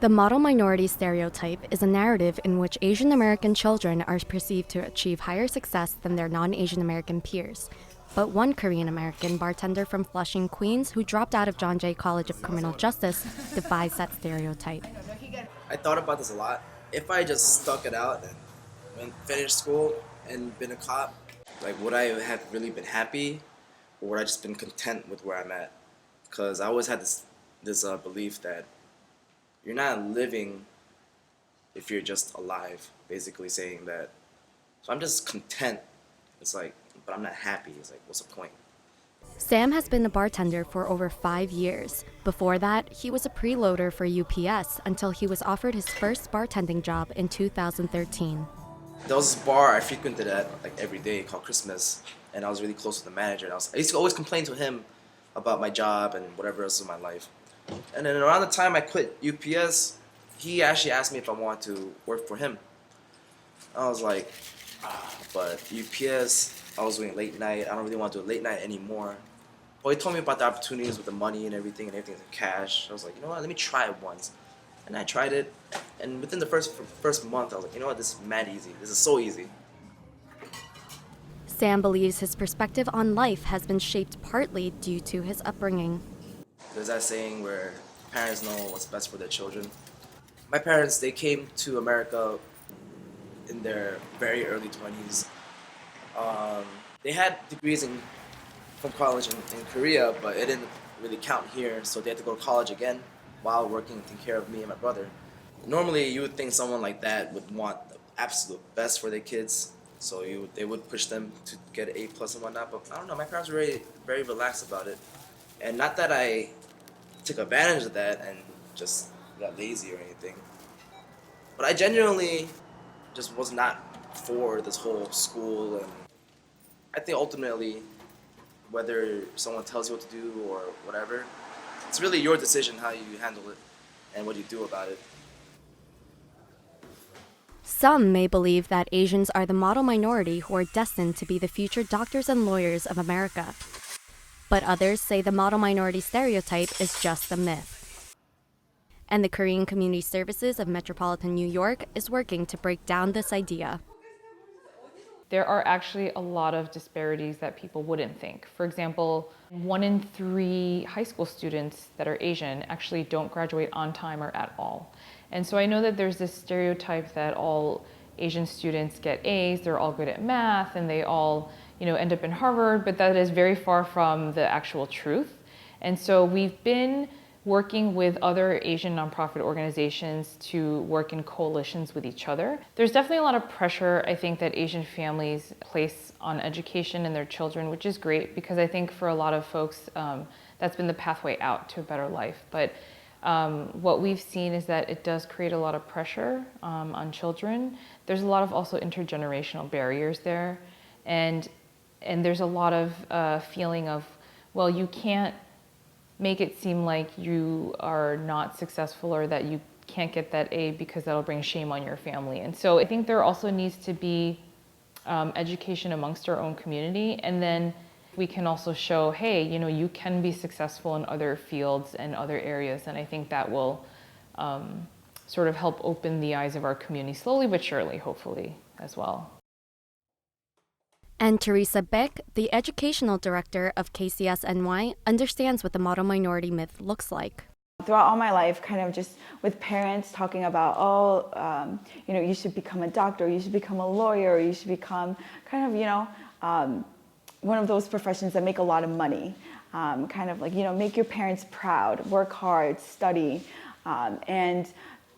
The model minority stereotype is a narrative in which Asian American children are perceived to achieve higher success than their non-Asian American peers. But one Korean American bartender from Flushing, Queens, who dropped out of John Jay College of Criminal Justice, defies that stereotype. I thought about this a lot. If I just stuck it out and finished school and been a cop, like would I have really been happy, or would I just been content with where I'm at? Because I always had this belief that you're not living if you're just alive. Basically saying that. So I'm just content. It's like, but I'm not happy. It's like, what's the point? Sam has been a bartender for over 5 years. Before that, he was a preloader for UPS until he was offered his first bartending job in 2013. There was this bar I frequented at like every day called Christmas, and I was really close to the manager. And I used to always complain to him about my job and whatever else in my life. And then around the time I quit UPS, he actually asked me if I wanted to work for him. I was like, but UPS, I was doing late night. I don't really want to do late night anymore. Well, he told me about the opportunities with the money and everything's in cash. I was like, you know what, let me try it once. And I tried it, and within the first month, I was like, you know what, this is mad easy. This is so easy. Sam believes his perspective on life has been shaped partly due to his upbringing. There's that saying where parents know what's best for their children. My parents, they came to America in their very early 20s. They had degrees from college in Korea, but it didn't really count here, so they had to go to college again while working and taking care of me and my brother. Normally, you would think someone like that would want the absolute best for their kids, so they would push them to get an A+ and whatnot, but I don't know, my parents were very relaxed about it. And not that I took advantage of that and just got lazy or anything, but I genuinely just was not for this whole school, and I think ultimately, whether someone tells you what to do or whatever, it's really your decision how you handle it and what you do about it. Some may believe that Asians are the model minority who are destined to be the future doctors and lawyers of America. But others say the model minority stereotype is just a myth. And the Korean Community Services of Metropolitan New York is working to break down this idea. There are actually a lot of disparities that people wouldn't think. For example, 1 in 3 high school students that are Asian actually don't graduate on time or at all. And so I know that there's this stereotype that all Asian students get A's, they're all good at math, and they all, end up in Harvard, but that is very far from the actual truth. And so we've been working with other Asian nonprofit organizations to work in coalitions with each other. There's definitely a lot of pressure, I think, that Asian families place on education and their children, which is great because I think for a lot of folks, that's been the pathway out to a better life. But what we've seen is that it does create a lot of pressure on children. There's a lot of also intergenerational barriers there. And there's a lot of feeling of, well, you can't make it seem like you are not successful or that you can't get that A because that'll bring shame on your family. And so I think there also needs to be education amongst our own community. And then we can also show, hey, you can be successful in other fields and other areas. And I think that will sort of help open the eyes of our community slowly but surely, hopefully, as well. And Teresa Beck, the educational director of KCSNY, understands what the model minority myth looks like. Throughout all my life, kind of just with parents talking about, you should become a doctor, you should become a lawyer, you should become kind of, one of those professions that make a lot of money. Kind of like, make your parents proud, work hard, study. And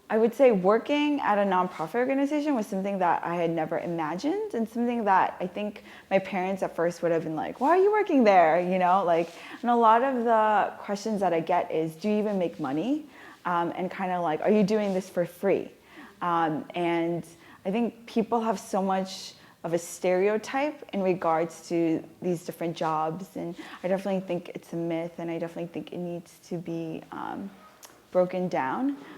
I would say working at a nonprofit organization was something that I had never imagined, and something that I think my parents at first would have been like, why are you working there? And a lot of the questions that I get is, do you even make money? And kind of like, are you doing this for free? And I think people have so much of a stereotype in regards to these different jobs, and I definitely think it's a myth, and I definitely think it needs to be broken down.